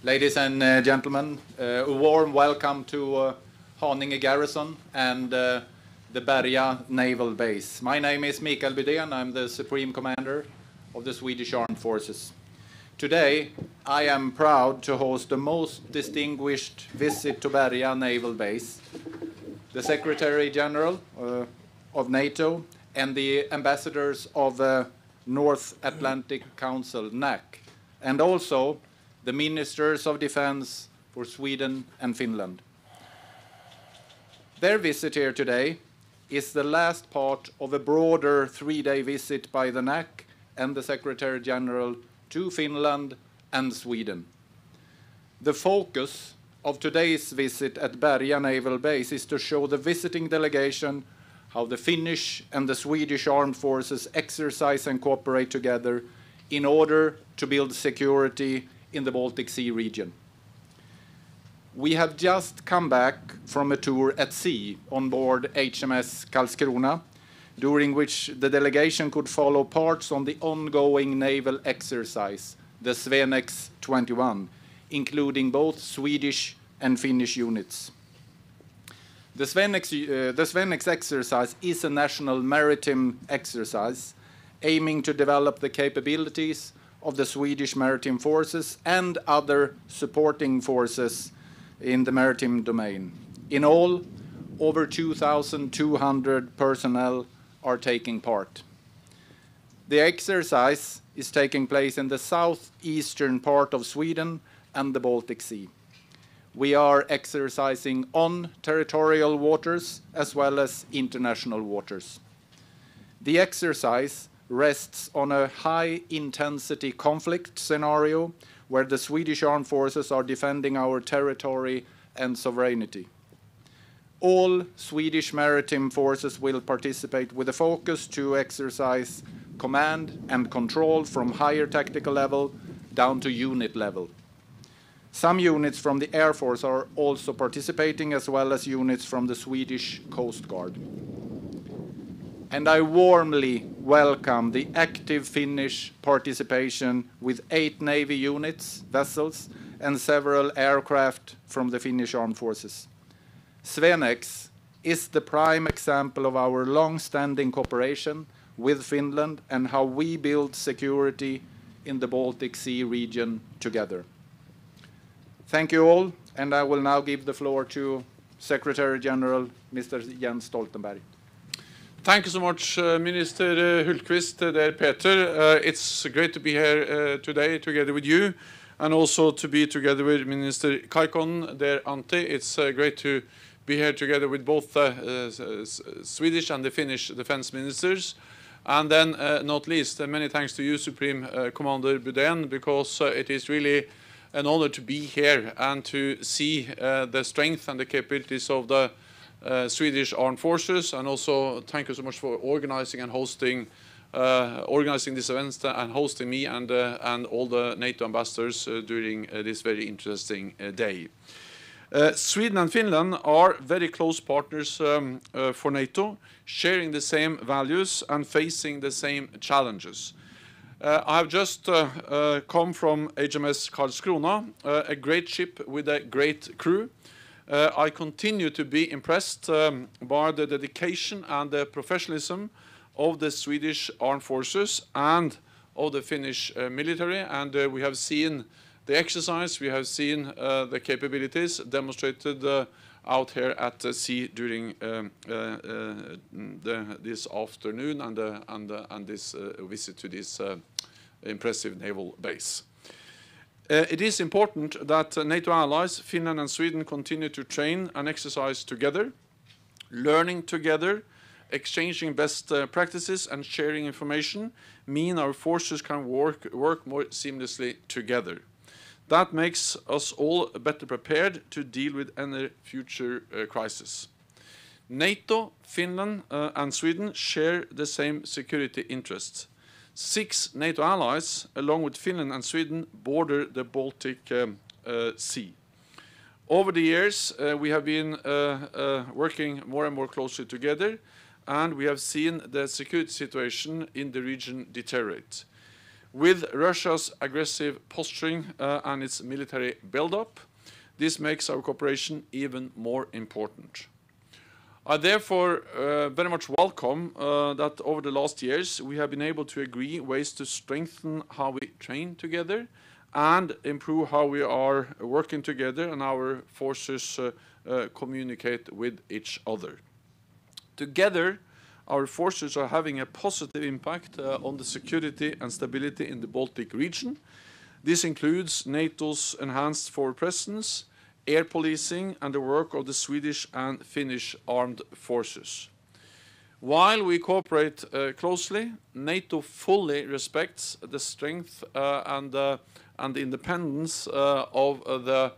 Ladies and gentlemen, a warm welcome to Haninge Garrison and the Berga Naval Base. My name is Mikael Bydén. I'm the Supreme Commander of the Swedish Armed Forces. Today, I am proud to host the most distinguished visit to Berga Naval Base, the Secretary General of NATO and the ambassadors of the North Atlantic Council, NAC, and also the Ministers of Defense for Sweden and Finland. Their visit here today is the last part of a broader three-day visit by the NAC and the Secretary General to Finland and Sweden. The focus of today's visit at Berga Naval Base is to show the visiting delegation how the Finnish and the Swedish armed forces exercise and cooperate together in order to build security in the Baltic Sea region. We have just come back from a tour at sea on board HMS Karlskrona, during which the delegation could follow parts on the ongoing naval exercise, the swenex 21, including both Swedish and Finnish units. The swenex exercise is a national maritime exercise aiming to develop the capabilities of the Swedish maritime forces and other supporting forces in the maritime domain. In all, over 2,200 personnel are taking part. The exercise is taking place in the southeastern part of Sweden and the Baltic Sea. We are exercising on territorial waters as well as international waters. The exercise rests on a high-intensity conflict scenario where the Swedish armed forces are defending our territory and sovereignty. All Swedish maritime forces will participate with a focus to exercise command and control from higher tactical level down to unit level. Some units from the Air Force are also participating, as well as units from the Swedish Coast Guard. And I warmly welcome the active Finnish participation with 8 Navy units, vessels, and several aircraft from the Finnish Armed Forces. Swenex is the prime example of our long-standing cooperation with Finland and how we build security in the Baltic Sea region together. Thank you all, and I will now give the floor to Secretary General Mr. Jens Stoltenberg. Thank you so much, Minister Hultqvist, there, Peter. It's great to be here today together with you, and also to be together with Minister Kaikkonen, there, Antti. It's great to be here together with both the Swedish and the Finnish defense ministers. And then, not least, many thanks to you, Supreme Commander Bydén, because it is really an honor to be here and to see the strength and the capabilities of the Swedish Armed Forces, and also thank you so much for organizing and hosting this event and hosting me and all the NATO ambassadors during this very interesting day. Sweden and Finland are very close partners for NATO, sharing the same values and facing the same challenges. I have just come from HMS Karlskrona, a great ship with a great crew. I continue to be impressed by the dedication and the professionalism of the Swedish Armed Forces and of the Finnish military, and we have seen the exercise, we have seen the capabilities demonstrated out here at sea during this afternoon and this visit to this impressive naval base. It is important that NATO allies, Finland and Sweden, continue to train and exercise together, learning together, exchanging best practices and sharing information mean our forces can work more seamlessly together. That makes us all better prepared to deal with any future crisis. NATO, Finland and Sweden share the same security interests. 6 NATO allies, along with Finland and Sweden, border the Baltic Sea. Over the years, we have been working more and more closely together, and we have seen the security situation in the region deteriorate. With Russia's aggressive posturing and its military buildup, this makes our cooperation even more important. I therefore very much welcome that over the last years we have been able to agree ways to strengthen how we train together and improve how we are working together and our forces communicate with each other. Together, our forces are having a positive impact on the security and stability in the Baltic region. This includes NATO's enhanced forward presence, air policing, and the work of the Swedish and Finnish armed forces. While we cooperate closely, NATO fully respects the strength and the independence of the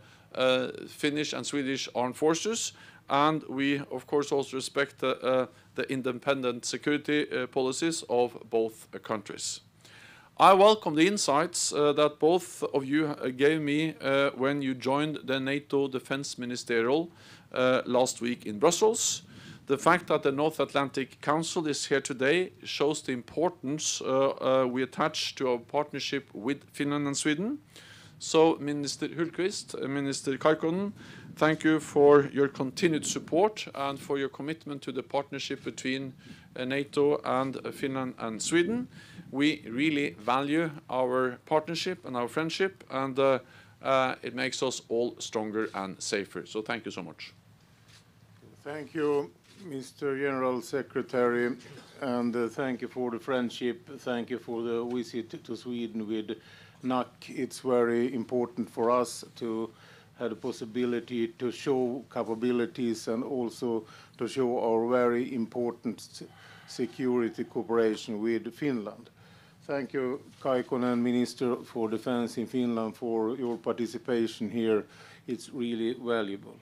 Finnish and Swedish armed forces, and we, of course, also respect the independent security policies of both countries. I welcome the insights that both of you gave me when you joined the NATO Defense Ministerial last week in Brussels. The fact that the North Atlantic Council is here today shows the importance we attach to our partnership with Finland and Sweden. So, Minister Hultqvist, Minister Kaikkonen, thank you for your continued support and for your commitment to the partnership between NATO and Finland and Sweden. We really value our partnership and our friendship, and it makes us all stronger and safer. So thank you so much. Thank you, Mr. General Secretary, and thank you for the friendship. Thank you for the visit to Sweden with NAC. It's very important for us to have the possibility to show capabilities and also to show our very important security cooperation with Finland. Thank you, Kaikkonen, Minister for Defense in Finland, for your participation here. It's really valuable.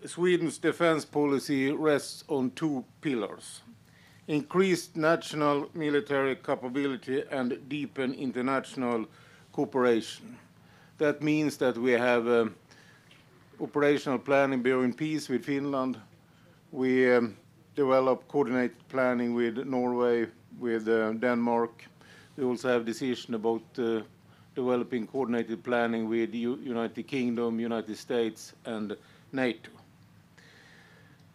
Sweden's defense policy rests on two pillars: increased national military capability and deepen international cooperation. That means that we have operational planning during peace with Finland. We develop coordinated planning with Norway, with Denmark. We also have decision about developing coordinated planning with United Kingdom, United States, and NATO.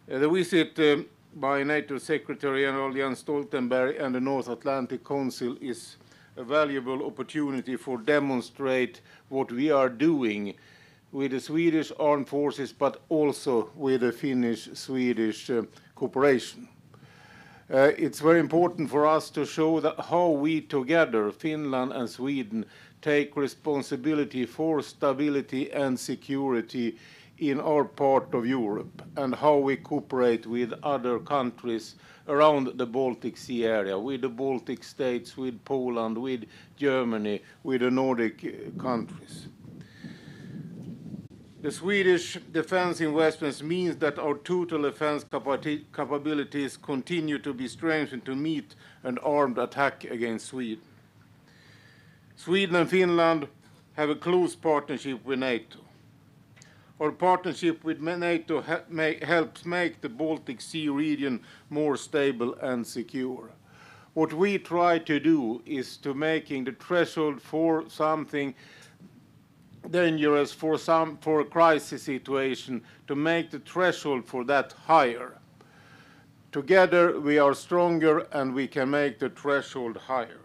The visit by NATO Secretary General Jens Stoltenberg and the North Atlantic Council is a valuable opportunity for demonstrate what we are doing with the Swedish armed forces, but also with the Finnish-Swedish cooperation. It's very important for us to show that how we together, Finland and Sweden, take responsibility for stability and security in our part of Europe, and how we cooperate with other countries around the Baltic Sea area, with the Baltic states, with Poland, with Germany, with the Nordic countries. The Swedish defense investments means that our total defense capabilities continue to be strengthened to meet an armed attack against Sweden. Sweden and Finland have a close partnership with NATO. Our partnership with NATO helps make the Baltic Sea region more stable and secure. What we try to do is to making the threshold for something dangerous, for a crisis situation, to make the threshold for that higher. Together we are stronger and we can make the threshold higher.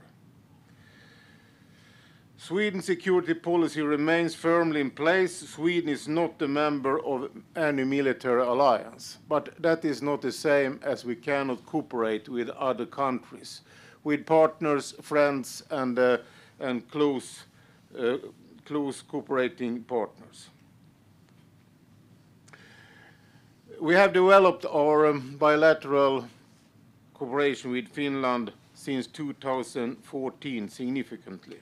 Sweden's security policy remains firmly in place. Sweden is not a member of any military alliance, but that is not the same as we cannot cooperate with other countries, with partners, friends, and close cooperating partners. We have developed our bilateral cooperation with Finland since 2014 significantly.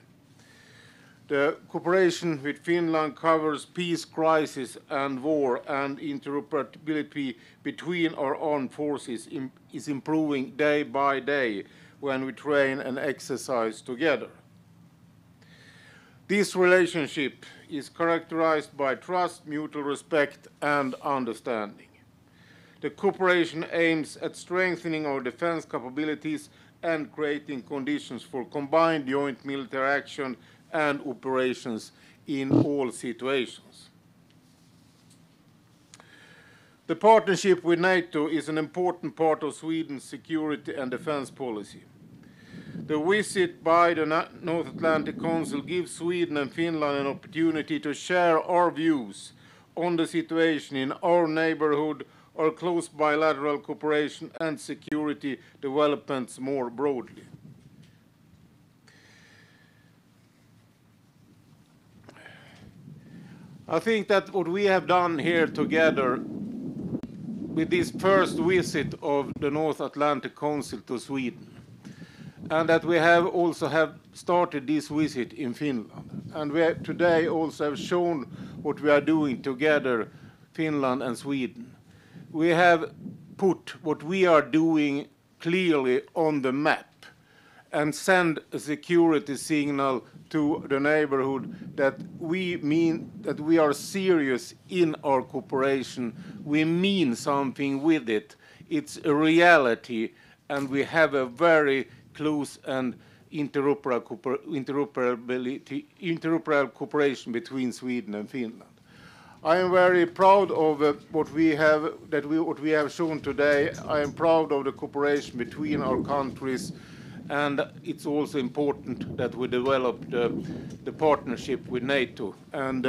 The cooperation with Finland covers peace, crisis, and war, and interoperability between our armed forces is improving day by day when we train and exercise together. This relationship is characterized by trust, mutual respect, and understanding. The cooperation aims at strengthening our defense capabilities and creating conditions for combined joint military action and operations in all situations. The partnership with NATO is an important part of Sweden's security and defense policy. The visit by the North Atlantic Council gives Sweden and Finland an opportunity to share our views on the situation in our neighborhood, our close bilateral cooperation and security developments more broadly. I think that what we have done here together with this first visit of the North Atlantic Council to Sweden, and that we have also started this visit in Finland. And we today also have shown what we are doing together, Finland and Sweden. We have put what we are doing clearly on the map and send a security signal to the neighborhood that we mean that we are serious in our cooperation. We mean something with it. It's a reality, and we have a very close and interoperable cooperation between Sweden and Finland. I am very proud of what we have shown today. I am proud of the cooperation between our countries, and it's also important that we develop the partnership with NATO. And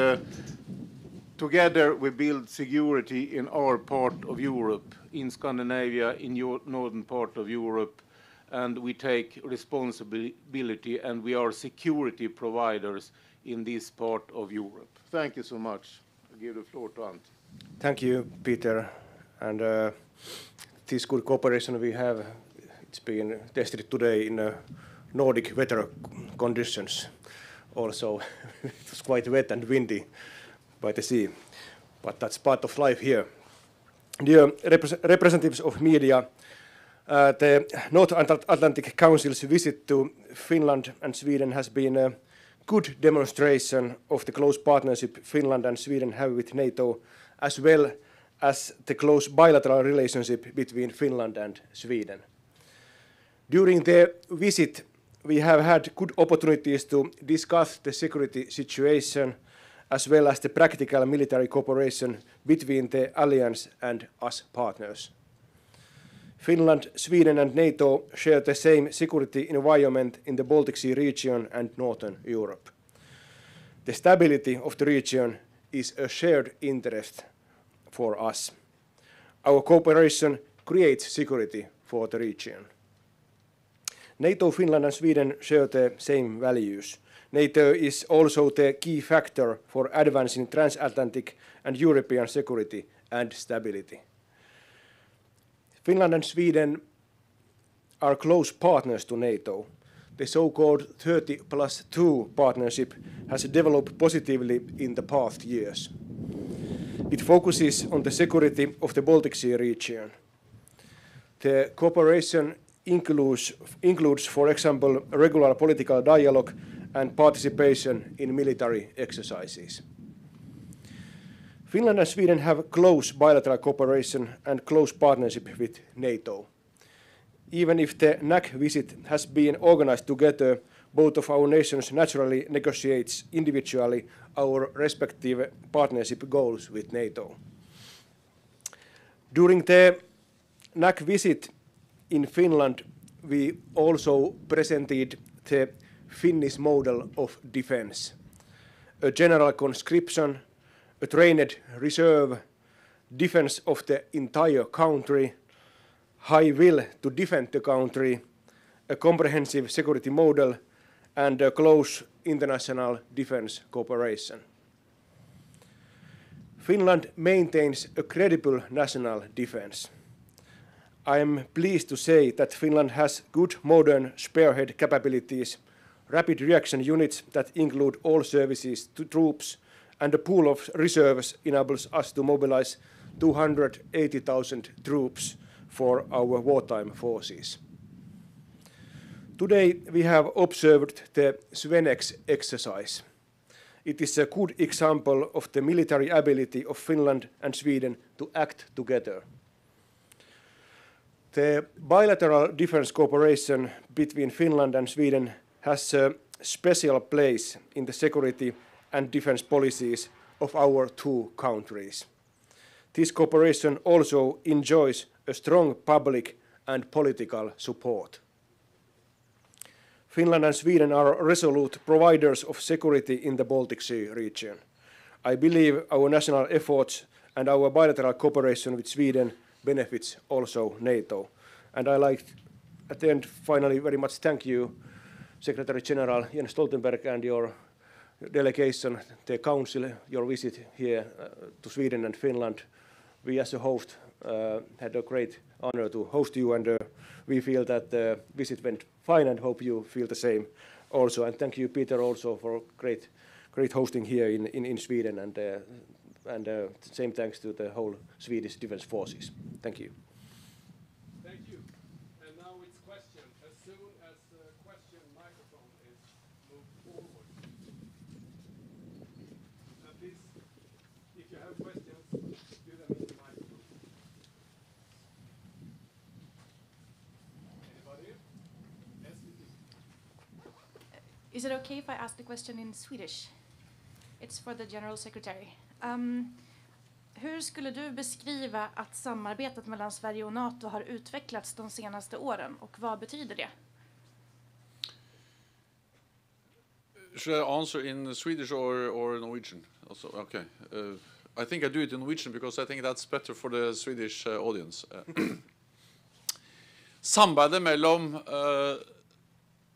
together we build security in our part of Europe, in Scandinavia, in your northern part of Europe, and we take responsibility, and we are security providers in this part of Europe. Thank you so much. I give the floor to Antti. Thank you, Peter. And this good cooperation we have, it's been tested today in Nordic weather conditions. Also, it was quite wet and windy by the sea, but that's part of life here. Dear representatives of media, the North Atlantic Council's visit to Finland and Sweden has been a good demonstration of the close partnership Finland and Sweden have with NATO, as well as the close bilateral relationship between Finland and Sweden. During the visit, we have had good opportunities to discuss the security situation, as well as the practical military cooperation between the alliance and us partners. Finland, Sweden and NATO share the same security environment in the Baltic Sea region and Northern Europe. The stability of the region is a shared interest for us. Our cooperation creates security for the region. NATO, Finland and Sweden share the same values. NATO is also the key factor for advancing transatlantic and European security and stability. Finland and Sweden are close partners to NATO. The so-called 30+2 partnership has developed positively in the past years. It focuses on the security of the Baltic Sea region. The cooperation includes, for example, regular political dialogue and participation in military exercises. Finland and Sweden have close bilateral cooperation and close partnership with NATO. Even if the NAC visit has been organized together, both of our nations naturally negotiate individually our respective partnership goals with NATO. During the NAC visit in Finland, we also presented the Finnish model of defense, a general conscription, a trained reserve, defense of the entire country, high will to defend the country, a comprehensive security model, and a close international defense cooperation. Finland maintains a credible national defense. I am pleased to say that Finland has good modern spearhead capabilities, rapid reaction units that include all services to troops, and a pool of reserves enables us to mobilize 280,000 troops for our wartime forces. Today we have observed the swenex exercise. It is a good example of the military ability of Finland and Sweden to act together. The bilateral defense cooperation between Finland and Sweden has a special place in the security and defense policies of our two countries. This cooperation also enjoys a strong public and political support. Finland and Sweden are resolute providers of security in the Baltic Sea region. I believe our national efforts and our bilateral cooperation with Sweden benefits also NATO. And I like, at the end, finally very much thank you, Secretary General Jens Stoltenberg and your delegation, the Council, your visit here to Sweden and Finland. We as a host had a great honor to host you, and we feel that the visit went fine and hope you feel the same also. And thank you, Peter, also for great hosting here in Sweden, and same thanks to the whole Swedish Defence Forces. Thank you. Thank you. And now it's question. As soon as the question microphone is moved forward. And please, if you have questions, do them in the microphone. Anybody? Yes, Is it okay if I ask the question in Swedish? It's for the General Secretary. Hur skulle du beskriva att samarbetet mellan Sverige och NATO har utvecklats de senaste åren, och vad betyder det? Should I answer in Swedish or Norwegian? Also, okay. I think I do it in Norwegian because I think that's better for the Swedish audience. Samarbeidet mellom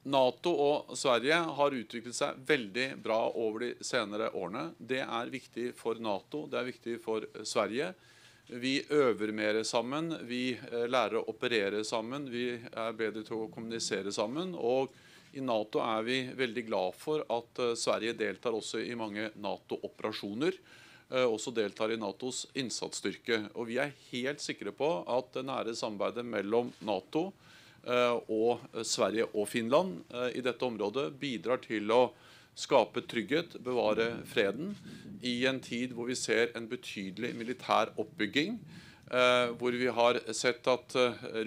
NATO og Sverige har utviklet seg veldig bra over de senere årene. Det er viktig for NATO, det er viktig for Sverige. Vi øver mer sammen, vi lærer å operere sammen, vi er bedre til å kommunisere sammen. Og i NATO er vi veldig glad for at Sverige deltar også i mange NATO-operasjoner. Også deltar i NATOs innsatsstyrke. Og vi er helt sikre på at det nære samarbeidet mellom NATO og Sverige og Finland i dette området bidrar til å skape trygghet, bevare freden, i en tid hvor vi ser en betydelig militær oppbygging, hvor vi har sett at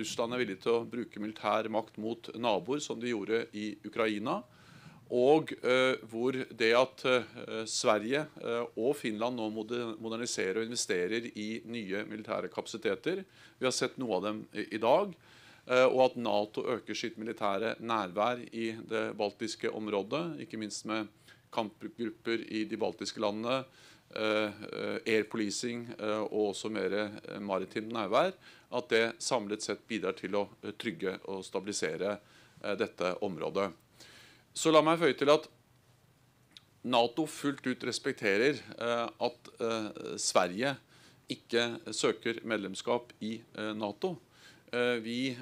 Russland er villig til å bruke militær makt mot naboer, som de gjorde i Ukraina, og hvor det at Sverige og Finland nå moderniserer og investerer i nye militære kapasiteter, vi har sett noe av dem i dag, og at NATO øker sitt militære nærvær i det baltiske området, ikke minst med kampgrupper i de baltiske landene, air policing og også mer maritimt nærvær, at det samlet sett bidrar til å trygge og stabilisere dette området. Så la meg føye til at NATO fullt ut respekterer at Sverige ikke søker medlemskap i NATO. Vi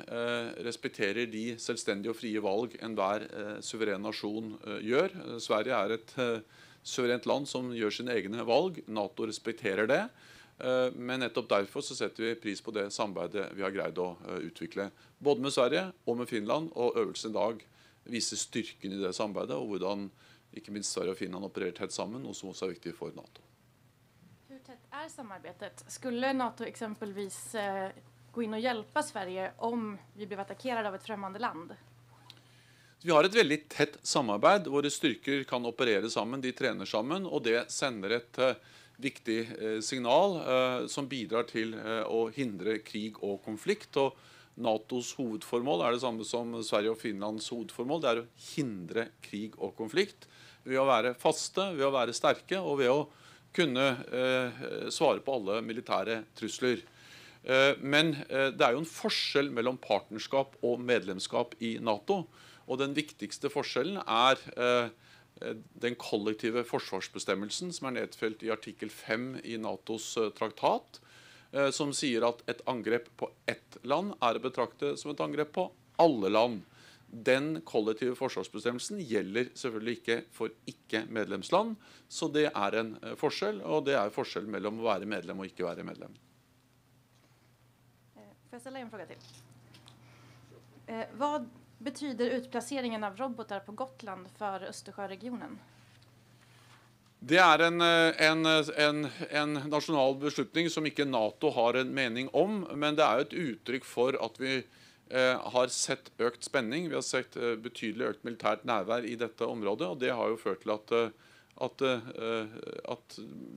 respekterer de selvstendige og frie valg enhver suveren nasjon gjør. Sverige er et suverent land som gjør sine egne valg. NATO respekterer det. Men nettopp derfor så setter vi pris på det samarbeidet vi har greid å utvikle. Både med Sverige og med Finland, og øvelsen i dag viser styrken i det samarbeidet, og hvordan ikke minst Sverige og Finland opererer tett sammen, noe som også er viktig for NATO. Hur tätt är samarbetet? Skulle NATO exempelvis gå in och hjälpa Sverige om vi blev attackerade av ett främmande land? Vi har et veldig tett samarbeid. Våre styrker kan operere sammen, de trener sammen, og det sender et viktig signal som bidrar til å hindre krig og konflikt. Og NATOs hovedformål er det samme som Sverige og Finlands hovedformål. Det er å hindre krig og konflikt ved å være faste, ved å være sterke og ved å kunne svare på alle militære trusler. Men det er jo en forskjell mellom partnerskap og medlemskap i NATO. Og den viktigste forskjellen er den kollektive forsvarsbestemmelsen som er nedfelt i artikkel 5 i NATOs traktat, som sier at et angrep på ett land er å betrakte som et angrep på alle land. Den kollektive forsvarsbestemmelsen gjelder selvfølgelig ikke for ikke-medlemsland, så det er en forskjell, og det er forskjell mellom å være medlem og ikke være medlem. Får jag ställa en fråga till? Vad betyder utplaceringen av robotar på Gotland för Östersjöregionen? Det en nasjonal beslutning som ikke NATO har en mening om, men det et uttrykk for at vi har sett økt spenning, vi har sett betydelig økt militært nærvær i dette området, og det har jo ført til at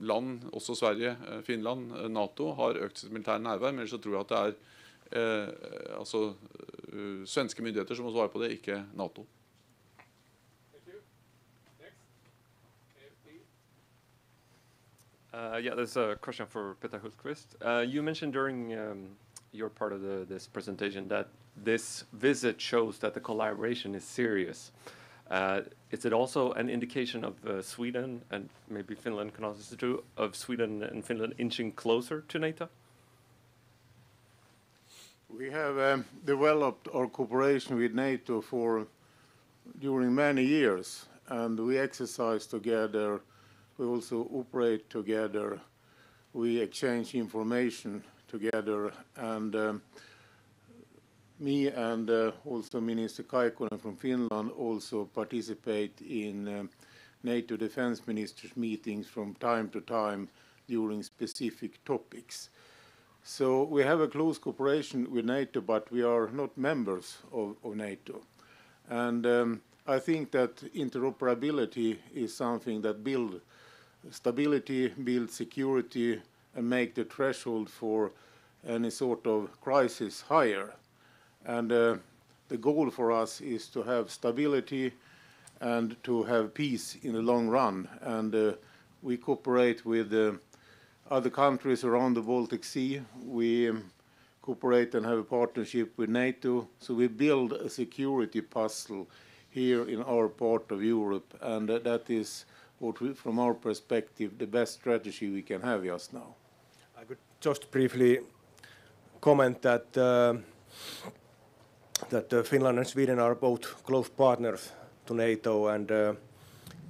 land, også Sverige, Finland, Nato, har økt sitt militære nærvær, men så tror jeg at det svenske myndigheter som må svare på det, ikke NATO. Yeah, there's a question for Peter Hultqvist. You mentioned during your part of this presentation that this visit shows that the collaboration is serious. Is it also an indication of Sweden, and maybe Finland can also do, of Sweden and Finland inching closer to NATO? We have developed our cooperation with NATO during many years, and we exercise together. We also operate together. We exchange information together, and me and also Minister Kaikkonen from Finland also participate in NATO defense ministers meetings from time to time during specific topics. So we have a close cooperation with NATO, but we are not members of NATO. And I think that interoperability is something that builds stability, builds security, and make the threshold for any sort of crisis higher. And the goal for us is to have stability and to have peace in the long run. And we cooperate with other countries around the Baltic Sea. We cooperate and have a partnership with NATO. So we build a security puzzle here in our part of Europe, and that is what from our perspective, the best strategy we can have just now. I could just briefly comment that Finland and Sweden are both close partners to NATO, and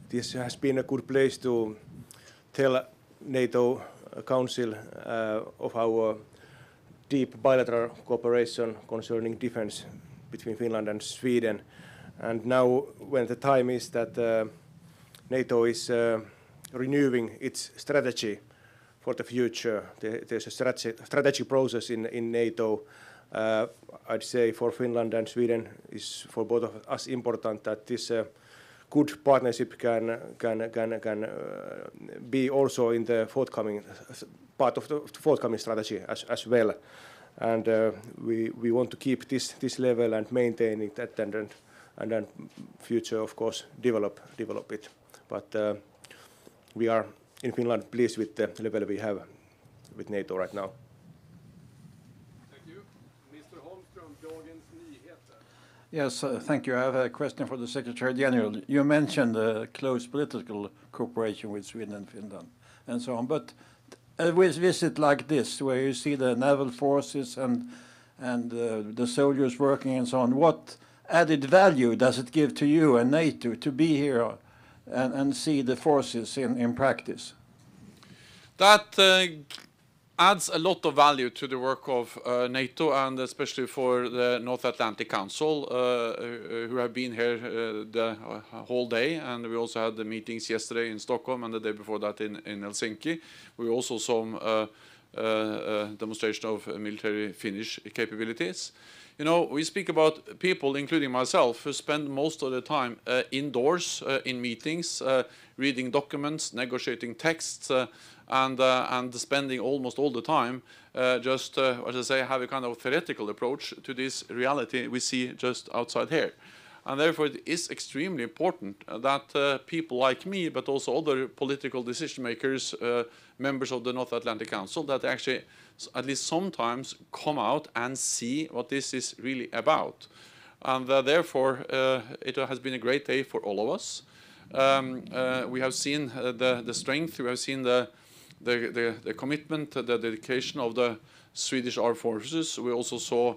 this has been a good place to tell NATO Council of our deep bilateral cooperation concerning defense between Finland and Sweden. And now when the time is that NATO is renewing its strategy for the future, there's a strategy process in NATO. I'd say for Finland and Sweden is for both of us important that this good partnership can be also in the forthcoming part of the forthcoming strategy as well. And we want to keep this level and maintain it, and then future, of course, develop it. But we are in Finland pleased with the level we have with NATO right now. Thank you. Mr. Holmström, Dagens Nyheter. Yes, thank you. I have a question for the Secretary General. You mentioned close political cooperation with Sweden and Finland and so on, but a visit like this, where you see the naval forces and the soldiers working and so on, what added value does it give to you and NATO to be here and see the forces in practice? That adds a lot of value to the work of NATO, and especially for the North Atlantic Council, who have been here the whole day. And we also had the meetings yesterday in Stockholm and the day before that in Helsinki. We also saw demonstration of military Finnish capabilities. You know, we speak about people, including myself, who spend most of the time indoors in meetings, reading documents, negotiating texts, and spending almost all the time just, as I say, have a kind of theoretical approach to this reality we see just outside here. And therefore it is extremely important that people like me, but also other political decision makers, members of the North Atlantic Council, that actually at least sometimes come out and see what this is really about. And therefore it has been a great day for all of us. We have seen the strength, we have seen the commitment, the dedication of the Swedish Armed Forces. We also saw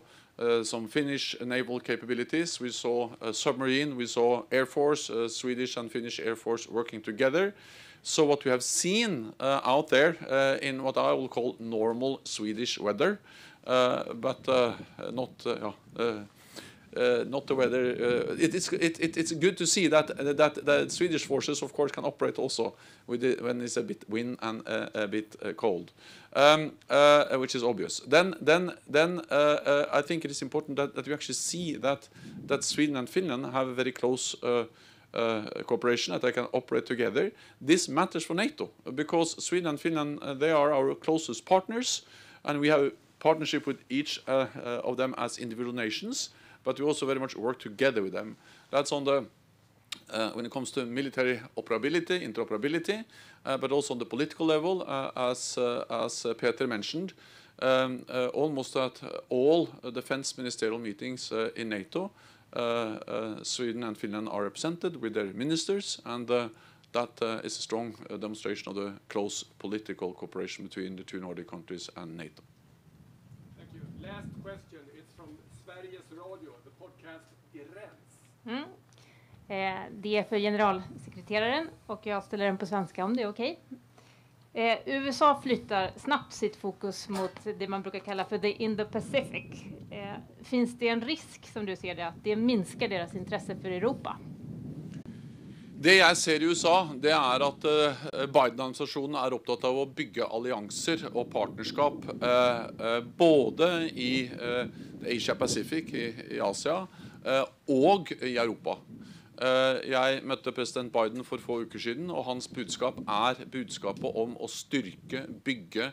some Finnish naval capabilities. We saw a submarine, we saw Air Force, Swedish and Finnish Air Force working together. So what we have seen out there in what I will call normal Swedish weather, but not not the weather. It's good to see that the Swedish forces, of course, can operate also when it's a bit wind and a bit cold, which is obvious. Then I think it is important that we actually see that Sweden and Finland have a very close cooperation, that they can operate together. This matters for NATO because Sweden and Finland they are our closest partners, and we have a partnership with each of them as individual nations. But we also very much work together with them. That's on the when it comes to military operability, interoperability, but also on the political level, as Peter mentioned. Almost at all defense ministerial meetings in NATO, Sweden and Finland are represented with their ministers, and that is a strong demonstration of the close political cooperation between the two Nordic countries and NATO. Thank you. Last question. It's from Sveriges Radio, the podcast Gräns. Det är för generalsekreteraren och jag ställer den på svenska om det är okej. USA flyttar snabbt sitt fokus mot det man brukar kalla för the Indo-Pacific. Finns det en risk som du ser det att det minskar deras intresse för Europa? Det jeg ser i USA, det er at Biden-administrasjonen er opptatt av å bygge allianser og partnerskap både i Asia Pacific, i Asia, og i Europa. Jeg møtte president Biden for få uker siden, og hans budskap er budskapet om å styrke, bygge,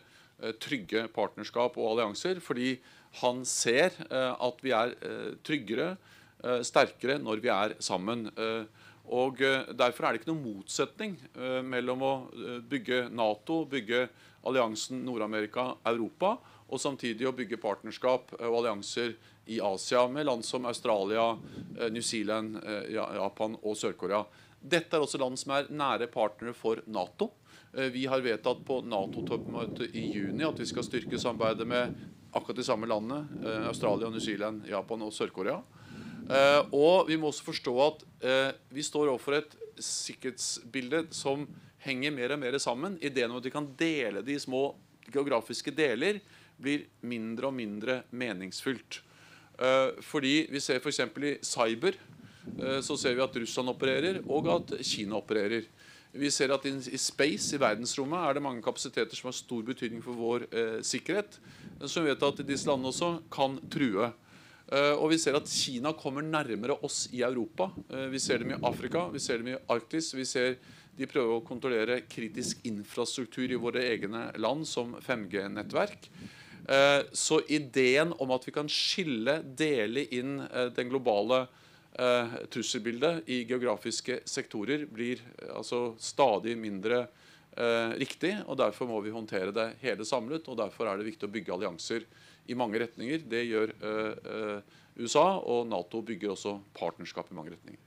trygge partnerskap og allianser, fordi han ser at vi er tryggere, sterkere når vi er sammen. Og derfor er det ikke noen motsetning mellom å bygge Nato, bygge alliansen Nord-Amerika, Europa, og samtidig å bygge partnerskap og allianser i Asia med land som Australia, New Zealand, Japan og Sør-Korea. Dette er også land som er nære partnere for Nato. Vi har vedtatt på NATO-toppmøtet i juni at vi skal styrke samarbeidet med akkurat de samme landene, Australia, New Zealand, Japan og Sør-Korea. Og vi må også forstå at vi står overfor et sikkerhetsbilde som henger mer og mer sammen. Ideen om at vi kan dele de små geografiske deler blir mindre og mindre meningsfullt. Fordi vi ser for eksempel i cyber, så ser vi at Russland opererer og at Kina opererer. Vi ser at i space, i verdensrommet, er det mange kapasiteter som har stor betydning for vår sikkerhet, som vi vet at disse landene også kan true. Og vi ser at Kina kommer nærmere oss i Europa. Vi ser dem i Afrika, vi ser dem i Arktis, vi ser de prøver å kontrollere kritisk infrastruktur i våre egne land som 5G-nettverk. Så ideen om at vi kan dele inn den globale trusselbildet i geografiske sektorer blir altså stadig mindre riktig, og derfor må vi håndtere det hele samlet, og derfor er det viktig å bygge allianser i mange retninger. Det gjør USA, og NATO bygger også partnerskap i mange retninger.